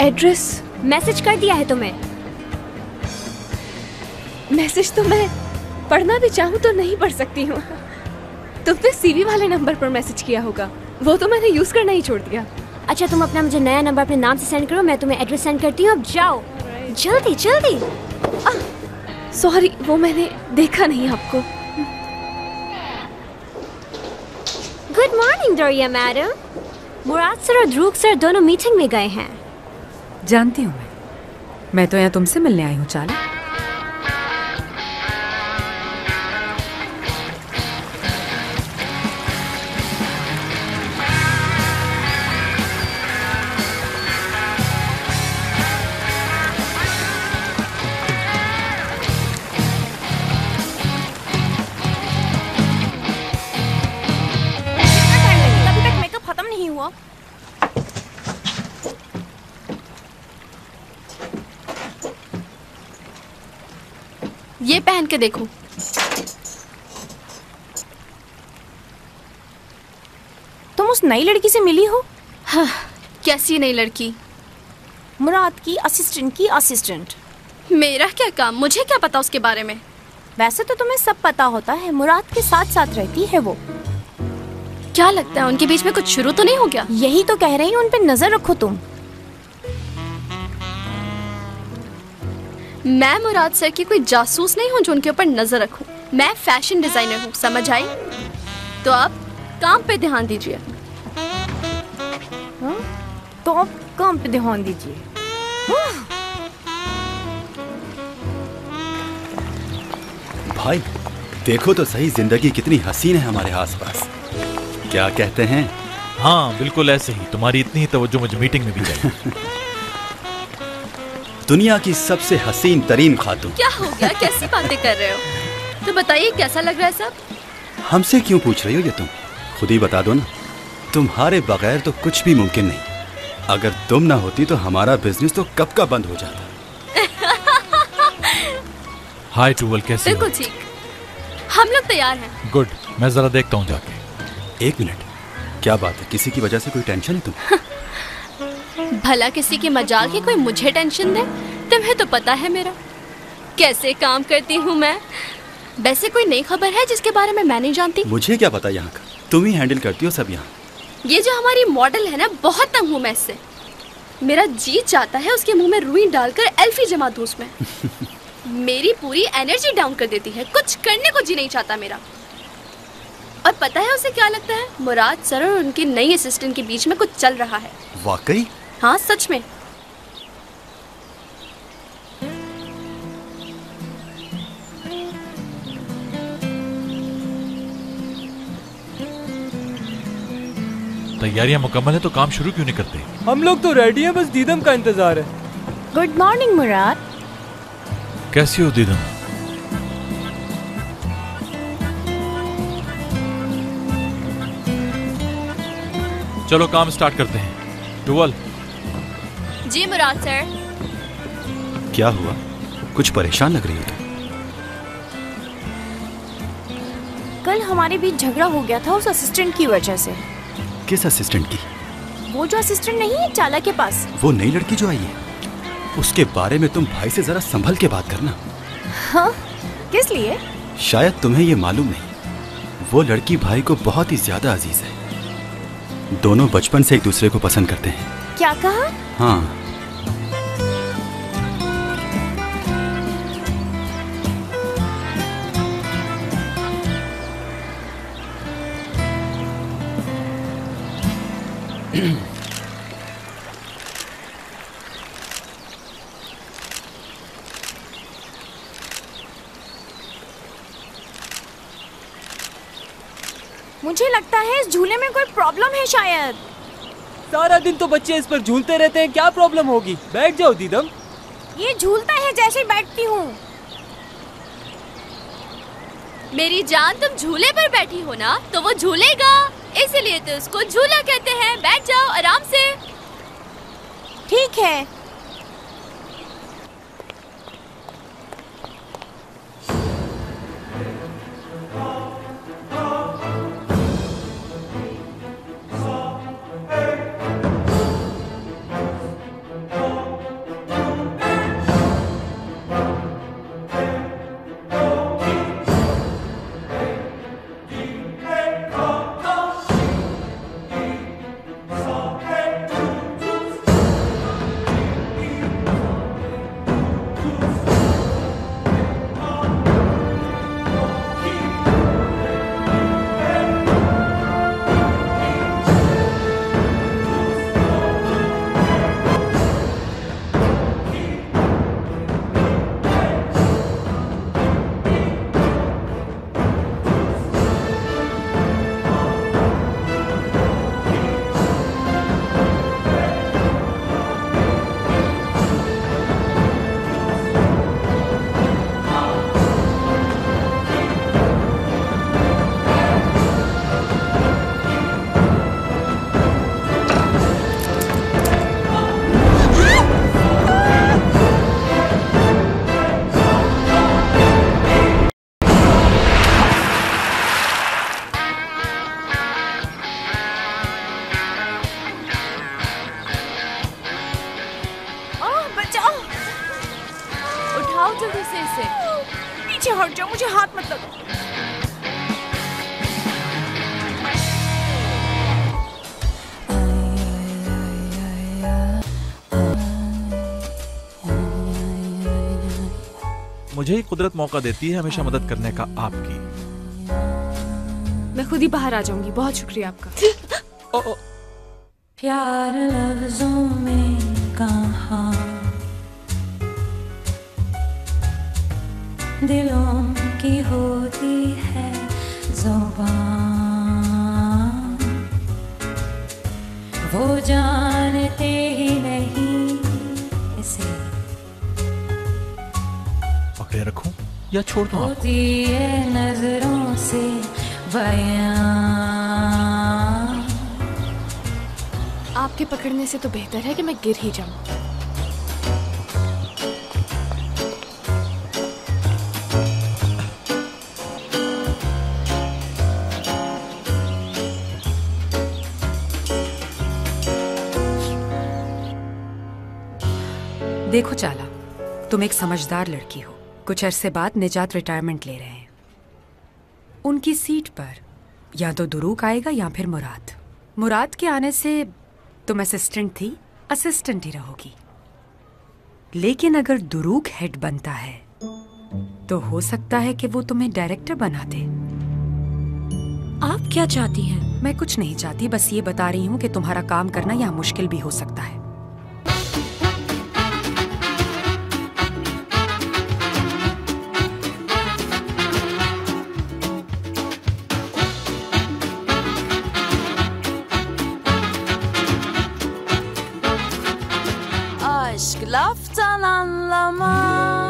Address message कर दिया है तुम्हें। मैसेज तो मैं पढ़ना भी चाहूँ तो नहीं पढ़ सकती हूँ। तुमने सीवी वाले नंबर पर मैसेज किया होगा, वो तो मैंने यूज करना ही छोड़ दिया। अच्छा तुम अपना मुझे नया नंबर अपने नाम से सेंड करो, मैं तुम्हें एड्रेस सेंड करती हूँ। अब जाओ जल्दी जल्दी। सॉरी, वो मैंने देखा नहीं आपको। गुड मॉर्निंग डोरिया मैडम। मुराद सर और ध्रुव सर दोनों मीटिंग में गए हैं। जानती हूँ मैं तो यहाँ तुमसे मिलने आई हूँ चाला। ये पहन के देखो। तुम उस नई लड़की से मिली हो? हाँ, कैसी नई लड़की? मुराद की असिस्टेंट की असिस्टेंट। मेरा क्या काम, मुझे क्या पता उसके बारे में। वैसे तो तुम्हें सब पता होता है, मुराद के साथ साथ रहती है वो। क्या लगता है उनके बीच में कुछ शुरू तो नहीं हो गया? यही तो कह रही हूँ, उन पे नजर रखो तुम। मैं मुराद सर की कोई जासूस नहीं हूँ जो उनके ऊपर नजर रखूं। मैं फैशन डिजाइनर हूँ, समझ आई? तो आप काम पे ध्यान दीजिए। तो आप काम पे ध्यान दीजिए। भाई देखो तो सही, जिंदगी कितनी हसीन है हमारे आसपास। क्या कहते हैं? हाँ बिल्कुल ऐसे ही। तुम्हारी इतनी तवज्जो मुझे मीटिंग में भी चाहिए। दुनिया की सबसे हसीन तरीन खातून। क्या हो गया, कैसी बातें कर रहे हो? तो बताइए कैसा लग रहा है सब? हमसे क्यों पूछ रही हो ये तुम? खुद ही बता दो ना। तुम्हारे बगैर तो कुछ भी मुमकिन नहीं। अगर तुम ना होती तो हमारा बिजनेस तो कब का बंद हो जाता। हाय टूवल, कैसे हो? बिल्कुल ठीक, हम लोग तैयार हैं। गुड, मैं जरा देखता हूँ जाके। एक मिनट, क्या बात है? किसी की वजह से कोई टेंशन है तुम? भला किसी के मजाल की कोई मुझे टेंशन दे? तुम्हें तो पता है मेरा कैसे काम करती हूँ मैं। वैसे कोई नई खबर है जिसके बारे में मैं नहीं जानती? मुझे क्या पता, यहाँ का तुम ही हैंडल करती हो सब यहाँ। ये जो हमारी मॉडल है ना, बहुत तंग हूँ मैं इससे। मेरा जी चाहता है उसके मुंह में रुई डालकर एल्फी जमा दूं उसमें। मेरी पूरी एनर्जी डाउन कर देती है, कुछ करने को जी नहीं चाहता मेरा। और पता है उसे क्या लगता है? मुराद सर और उनकी नई असिस्टेंट के बीच में कुछ चल रहा है। वाकई? हाँ सच में। तैयारियां मुकम्मल है तो काम शुरू क्यों नहीं करते? हम लोग तो रेडी है, बस दीदम का इंतजार है। गुड मॉर्निंग मुराद। कैसी हो दीदम? चलो काम स्टार्ट करते हैं। टूवल। जी मुराद सर। क्या हुआ, कुछ परेशान लग रही हो तुम? कल हमारे बीच झगड़ा हो गया था उस असिस्टेंट की वजह से। किस असिस्टेंट की? वो जो असिस्टेंट नहीं है चाला के पास, वो नई लड़की जो आई है, उसके बारे में तुम भाई से जरा संभल के बात करना। हाँ, किस लिए? शायद तुम्हें ये मालूम नहीं, वो लड़की भाई को बहुत ही ज्यादा अजीज है। दोनों बचपन से एक दूसरे को पसंद करते हैं। क्या कहा? हाँ। मुझे लगता है इस झूले में कोई प्रॉब्लम है शायद। सारा दिन तो बच्चे इस पर झूलते रहते हैं, क्या प्रॉब्लम होगी? बैठ जाओ दीदम। ये झूलता है जैसे ही बैठती हूँ। मेरी जान, तुम झूले पर बैठी हो ना, तो वो झूलेगा, इसीलिए तो उसको झूला कहते हैं। बैठ जाओ आराम से। ठीक है। जल्दी से इसे। पीछे हट जाओ, मुझे हाथ मत लगाओ। मुझे ही कुदरत मौका देती है हमेशा मदद करने का आपकी। मैं खुद ही बाहर आ जाऊंगी। बहुत शुक्रिया आपका। प्यार लफ्जों में कहाँ, दिलों की होती है ज़ुबान, वो जानते ही नहीं इसे। पकड़े रखूं या छोड़ दूं आपको? होती है नजरों से बयां। आपके पकड़ने से तो बेहतर है कि मैं गिर ही जाऊं। देखो चाला, तुम एक समझदार लड़की हो। कुछ अरसे बाद निजात रिटायरमेंट ले रहे हैं। उनकी सीट पर या तो दुरूक आएगा या फिर मुराद। मुराद के आने से तुम असिस्टेंट थी, असिस्टेंट ही रहोगी। लेकिन अगर दुरूक हेड बनता है तो हो सकता है कि वो तुम्हें डायरेक्टर बना दे। आप क्या चाहती हैं? मैं कुछ नहीं चाहती, बस ये बता रही हूँ कि तुम्हारा काम करना यहाँ मुश्किल भी हो सकता है। Aşk laftan anlamaz.